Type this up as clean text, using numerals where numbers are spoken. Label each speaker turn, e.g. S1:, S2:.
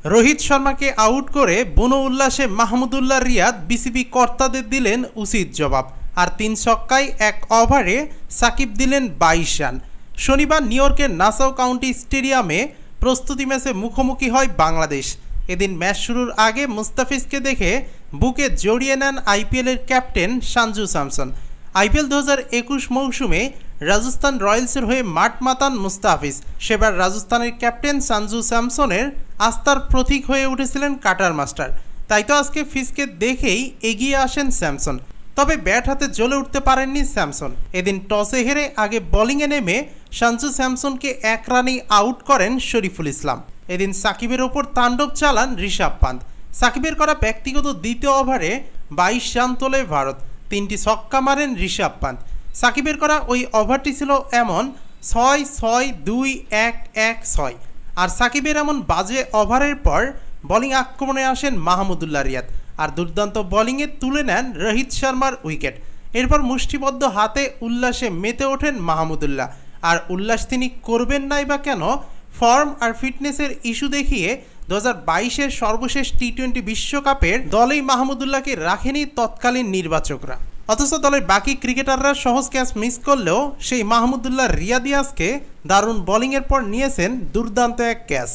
S1: Rohit শর্মাকে out করে বুনো উল্লাসে মাহমুদুল্লাহ রিয়াদ বিসিবি কর্তাদের দিলেন উচিত জবাব। আর 3 ছক্কায় 1 ওভারে সাকিব দিলেন 22 রান। শনিবার নিউ ইয়র্কের নাসাউ কাউন্টি স্টেডিয়ামে প্রস্তুতি ম্যাচে মুখোমুখি হয় বাংলাদেশ। এদিন ম্যাচ শুরুর আগে মুস্তাফিজকে দেখে বুকে জড়িয়ে নেন আইপিএলের ক্যাপ্টেন সঞ্জু স্যামসন। আইপিএল 2021 মৌসুমে রাজস্থান রয়্যালসের হয়ে মাঠ মাতান মুস্তাফিজ। সেবার রাজস্থানের ক্যাপ্টেন সঞ্জু স্যামসনের আস্থার প্রতীক হয়ে উঠেছিলেন কাটার মাস্টার। তাই তো আজকে ফিজকে দেখেই এগিয়ে আসেন স্যামসন। তবে ব্যাট হাতে জ্বলে উঠতে পারেননি স্যামসন। এদিন টসে হেরে আগে বোলিংয়ে নেমে সঞ্জু স্যামসনকে 1 রানেই আউট করেন শরীফুল ইসলাম। এদিন সাকিবের ওপর তাণ্ডব চালান ঋষভ পান্ত। সাকিবের করা ব্যক্তিগত দ্বিতীয় ওভারে 22 রান তোলে ভারত। 3টি ছক্কা মারেন ঋষভ পান্ত। সাকিবের করা ওই ওভারটি ছিল এমন 6-6-2-1-1-6। আর সাকিবের এমন বাজে ওভারের পর বোলিং আক্রমণে আসেন মাহমুদুল্লাহ রিয়াদ আর দুর্দান্ত বোলিংয়ে তুলে নেন রোহিত শর্মার উইকেট। এরপর মুষ্টিবদ্ধ হাতে উল্লাসে মেতে ওঠেন মাহমুদুল্লাহ। আর উল্লাস তিনি করবেন নাই বা কেন? ফর্ম আর ফিটনেসের ইস্যু দেখিয়ে 2022-এর সর্বশেষ টি-20 বিশ্বকাপের দলেই মাহমুদুল্লাহকে রাখেনি তৎকালীন নির্বাচকরা। অথচ দলের বাকি ক্রিকেটাররা সহজ ক্যাচ মিস করলেও সেই মাহমুদুল্লাহ রিয়াদ আজকে দারুণ বোলিংয়ের পর নিয়েছেন দুর্দান্ত এক ক্যাচ।